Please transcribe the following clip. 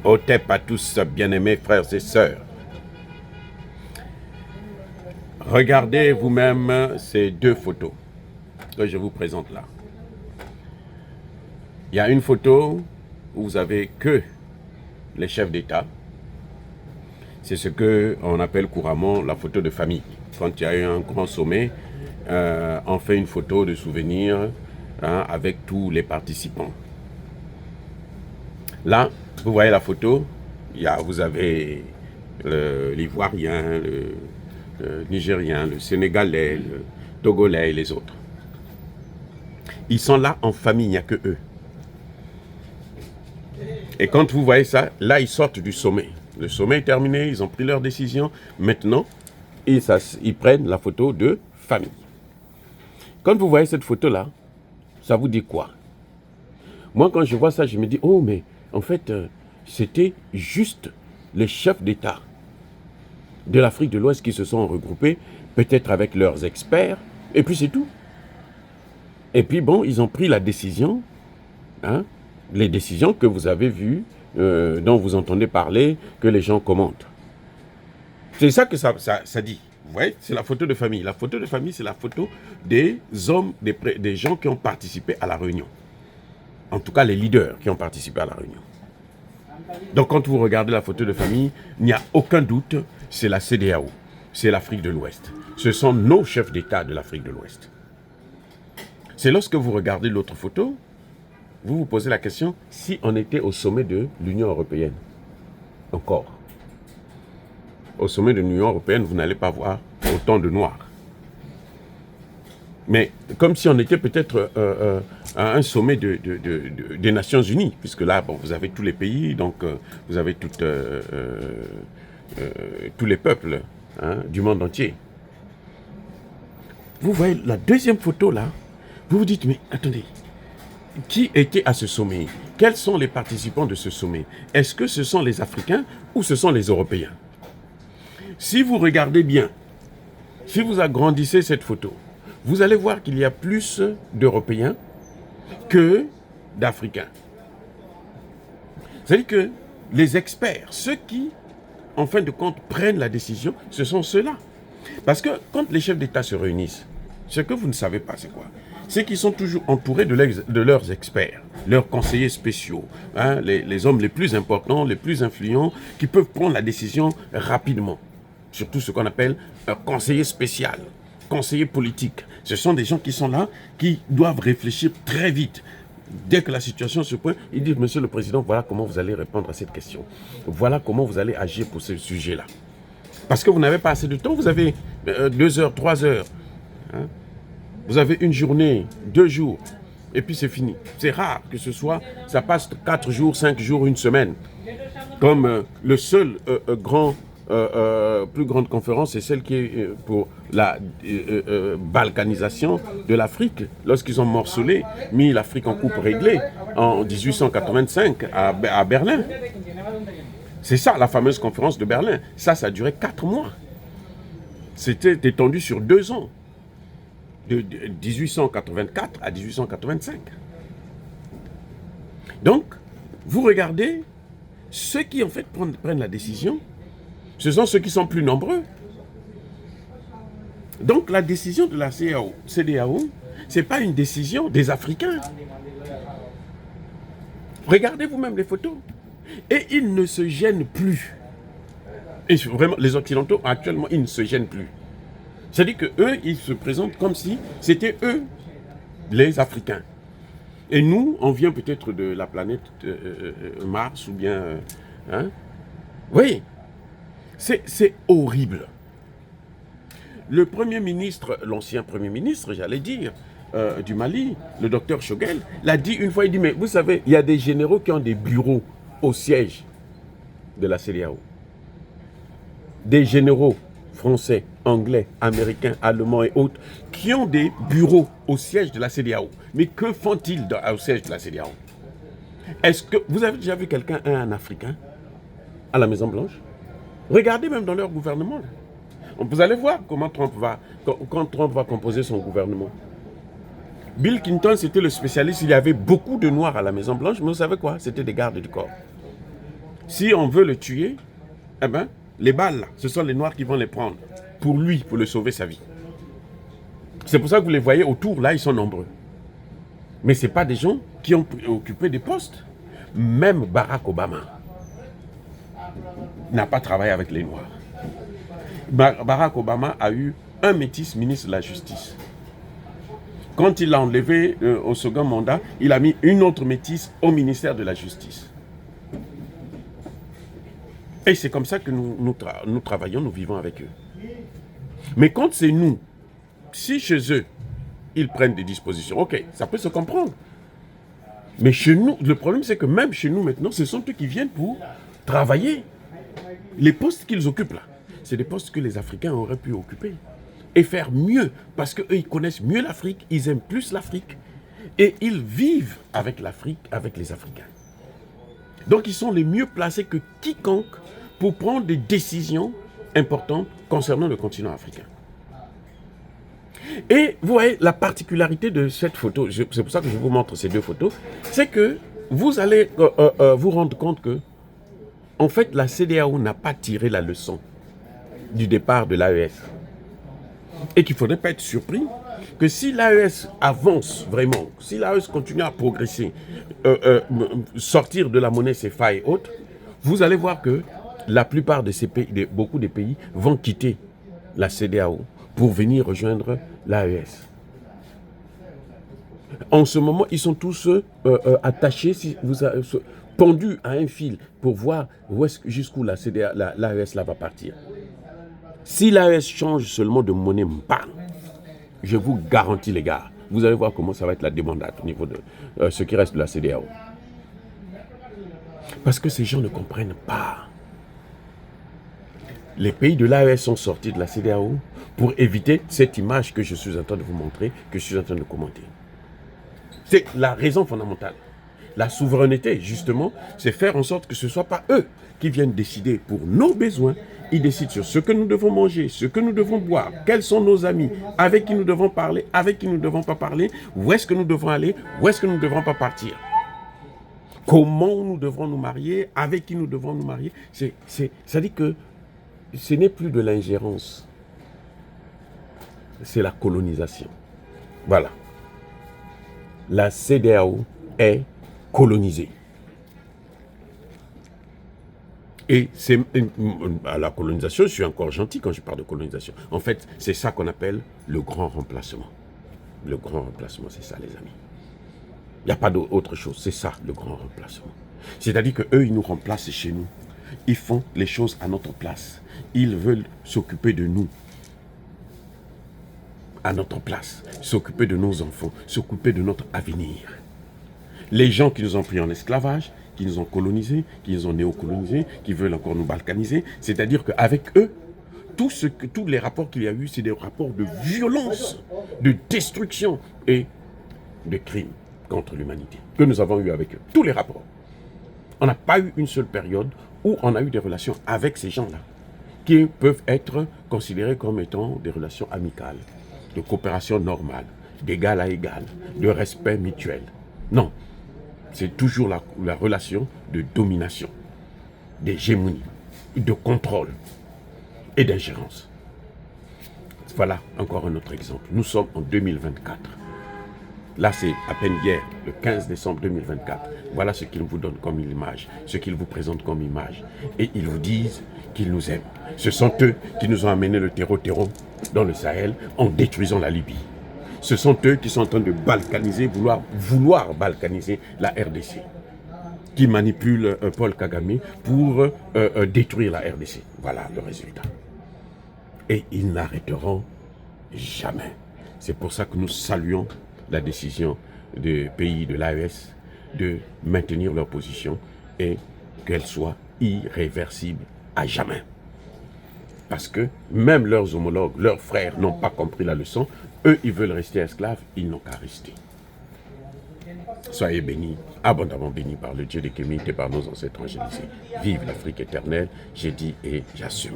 Otep à tous, bien-aimés frères et sœurs. Regardez vous-même ces deux photos que je vous présente là. Il y a une photo où vous avez que les chefs d'État. C'est ce qu'on appelle couramment la photo de famille. Quand il y a eu un grand sommet, on fait une photo de souvenir avec tous les participants. Là, vous voyez la photo, vous avez l'Ivoirien, le Nigérien, le Sénégalais, le Togolais et les autres. Ils sont là en famille, il n'y a que eux. Et quand vous voyez ça, là, ils sortent du sommet. Le sommet est terminé, ils ont pris leur décision. Maintenant, ils prennent la photo de famille. Quand vous voyez cette photo-là, ça vous dit quoi? Moi, quand je vois ça, je me dis, oh, mais en fait, c'était juste les chefs d'État de l'Afrique de l'Ouest qui se sont regroupés, peut-être avec leurs experts, et puis c'est tout. Et puis bon, ils ont pris la décision, les décisions que vous avez vues, dont vous entendez parler, que les gens commentent. C'est ça que ça dit. Vous voyez, c'est la photo de famille. La photo de famille, c'est la photo des hommes, des gens qui ont participé à la réunion. En tout cas, les leaders qui ont participé à la réunion. Donc, quand vous regardez la photo de famille, il n'y a aucun doute, c'est la CEDEAO, c'est l'Afrique de l'Ouest. Ce sont nos chefs d'État de l'Afrique de l'Ouest. C'est lorsque vous regardez l'autre photo, vous vous posez la question, si on était au sommet de l'Union européenne, encore. Au sommet de l'Union européenne, vous n'allez pas voir autant de noirs. Mais comme si on était peut-être à un sommet des Nations Unies, puisque là, bon, vous avez tous les pays, donc vous avez tous les peuples du monde entier. Vous voyez la deuxième photo là, vous vous dites, mais attendez, qui était à ce sommet? Quels sont les participants de ce sommet? Est-ce que ce sont les Africains ou ce sont les Européens? Si vous regardez bien, si vous agrandissez cette photo, vous allez voir qu'il y a plus d'Européens que d'Africains. C'est-à-dire que les experts, ceux qui, en fin de compte, prennent la décision, ce sont ceux-là. Parce que quand les chefs d'État se réunissent, ce que vous ne savez pas, c'est quoi? C'est qu'ils sont toujours entourés de leurs experts, leurs conseillers spéciaux, les hommes les plus importants, les plus influents, qui peuvent prendre la décision rapidement. Surtout ce qu'on appelle un conseiller spécial, conseiller politique. Ce sont des gens qui sont là, qui doivent réfléchir très vite. Dès que la situation se pointe, ils disent, Monsieur le Président, voilà comment vous allez répondre à cette question. Voilà comment vous allez agir pour ce sujet-là. Parce que vous n'avez pas assez de temps, vous avez 2 heures, 3 heures. Vous avez une journée, 2 jours, et puis c'est fini. C'est rare que ce soit, ça passe 4 jours, 5 jours, une semaine. Comme le seul plus grande conférence, c'est celle qui est pour la balkanisation de l'Afrique, lorsqu'ils ont morcelé, mis l'Afrique en coupe réglée en 1885 à Berlin. C'est ça, la fameuse conférence de Berlin. Ça a duré 4 mois. C'était étendu sur 2 ans, de 1884 à 1885. Donc, vous regardez, ceux qui en fait prennent la décision, ce sont ceux qui sont plus nombreux. Donc la décision de la CEDEAO, ce n'est pas une décision des Africains. Regardez vous-même les photos. Et ils ne se gênent plus. Et vraiment, les Occidentaux, actuellement, ils ne se gênent plus. C'est-à-dire qu'eux, ils se présentent comme si c'était eux, les Africains. Et nous, on vient peut-être de la planète Mars ou bien... Oui. C'est horrible. Le Premier ministre, l'ancien Premier ministre, j'allais dire, du Mali, le docteur Choguel, l'a dit une fois, il dit, mais vous savez, il y a des généraux qui ont des bureaux au siège de la CEDEAO. Des généraux français, anglais, américains, allemands et autres, qui ont des bureaux au siège de la CEDEAO. Mais que font-ils au siège de la CEDEAO? Est-ce que vous avez déjà vu quelqu'un, un Africain, à la Maison-Blanche? Regardez même dans leur gouvernement. Vous allez voir comment quand Trump va composer son gouvernement. Bill Clinton, c'était le spécialiste. Il y avait beaucoup de Noirs à la Maison-Blanche, mais vous savez quoi? C'était des gardes du corps. Si on veut le tuer, eh ben, les balles, là, ce sont les Noirs qui vont les prendre. Pour lui, pour le sauver sa vie. C'est pour ça que vous les voyez autour, là, ils sont nombreux. Mais ce n'est pas des gens qui ont occupé des postes. Même Barack Obama n'a pas travaillé avec les Noirs. Barack Obama a eu un métis ministre de la Justice. Quand il l'a enlevé au second mandat, il a mis une autre métisse au ministère de la Justice. Et c'est comme ça que nous travaillons, nous vivons avec eux. Mais quand c'est nous, si chez eux, ils prennent des dispositions, ok, ça peut se comprendre. Mais chez nous, le problème c'est que même chez nous maintenant, ce sont eux qui viennent pour travailler. Les postes qu'ils occupent là, c'est des postes que les Africains auraient pu occuper. Et faire mieux, parce qu'eux, ils connaissent mieux l'Afrique, ils aiment plus l'Afrique. Et ils vivent avec l'Afrique, avec les Africains. Donc ils sont les mieux placés que quiconque pour prendre des décisions importantes concernant le continent africain. Et vous voyez, la particularité de cette photo, c'est pour ça que je vous montre ces deux photos, c'est que vous allez vous rendre compte que, en fait, la CEDEAO n'a pas tiré la leçon du départ de l'AES. Et qu'il ne faudrait pas être surpris que si l'AES avance vraiment, si l'AES continue à progresser, sortir de la monnaie CFA et autres, vous allez voir que la plupart de ces pays, beaucoup de pays vont quitter la CEDEAO pour venir rejoindre l'AES. En ce moment, ils sont tous attachés, pendus à un fil pour voir jusqu'où l'AES va partir. Si l'AES change seulement de monnaie, je vous garantis les gars, vous allez voir comment ça va être la débandade au niveau de ce qui reste de la CEDEAO. Parce que ces gens ne comprennent pas. Les pays de l'AES sont sortis de la CEDEAO pour éviter cette image que je suis en train de vous montrer, que je suis en train de commenter. C'est la raison fondamentale. La souveraineté, justement, c'est faire en sorte que ce ne soit pas eux qui viennent décider pour nos besoins. Ils décident sur ce que nous devons manger, ce que nous devons boire, quels sont nos amis, avec qui nous devons parler, avec qui nous ne devons pas parler, où est-ce que nous devons aller, où est-ce que nous ne devons pas partir. Comment nous devrons nous marier, avec qui nous devons nous marier. Ça dit que ce n'est plus de l'ingérence, c'est la colonisation. Voilà. La CEDEAO est colonisée. Et c'est à la colonisation, je suis encore gentil quand je parle de colonisation. En fait, c'est ça qu'on appelle le grand remplacement. Le grand remplacement, c'est ça, les amis. Il n'y a pas d'autre chose, c'est ça, le grand remplacement. C'est-à-dire qu'eux, ils nous remplacent chez nous. Ils font les choses à notre place. Ils veulent s'occuper de nous, à notre place. S'occuper de nos enfants, s'occuper de notre avenir. Les gens qui nous ont pris en esclavage, qui nous ont colonisés, qui nous ont néocolonisés, qui veulent encore nous balkaniser. C'est-à-dire qu'avec eux, tous les rapports qu'il y a eu, c'est des rapports de violence, de destruction et de crimes contre l'humanité que nous avons eu avec eux. Tous les rapports. On n'a pas eu une seule période où on a eu des relations avec ces gens-là, qui peuvent être considérées comme étant des relations amicales, de coopération normale, d'égal à égal, de respect mutuel. Non. C'est toujours la relation de domination, d'hégémonie, de contrôle et d'ingérence. Voilà encore un autre exemple. Nous sommes en 2024. Là, c'est à peine hier, le 15 décembre 2024. Voilà ce qu'ils vous donnent comme image, ce qu'ils vous présentent comme image. Et ils vous disent qu'ils nous aiment. Ce sont eux qui nous ont amené le terreau dans le Sahel en détruisant la Libye. Ce sont eux qui sont en train de balkaniser, vouloir balkaniser la RDC, qui manipulent Paul Kagame pour détruire la RDC. Voilà le résultat. Et ils n'arrêteront jamais. C'est pour ça que nous saluons la décision des pays de l'AES de maintenir leur position et qu'elle soit irréversible à jamais. Parce que même leurs homologues, leurs frères n'ont pas compris la leçon. Eux, ils veulent rester esclaves, ils n'ont qu'à rester. Soyez bénis, abondamment bénis par le Dieu des Kémites et par nos ancêtres angélisés. Vive l'Afrique éternelle, j'ai dit et j'assume.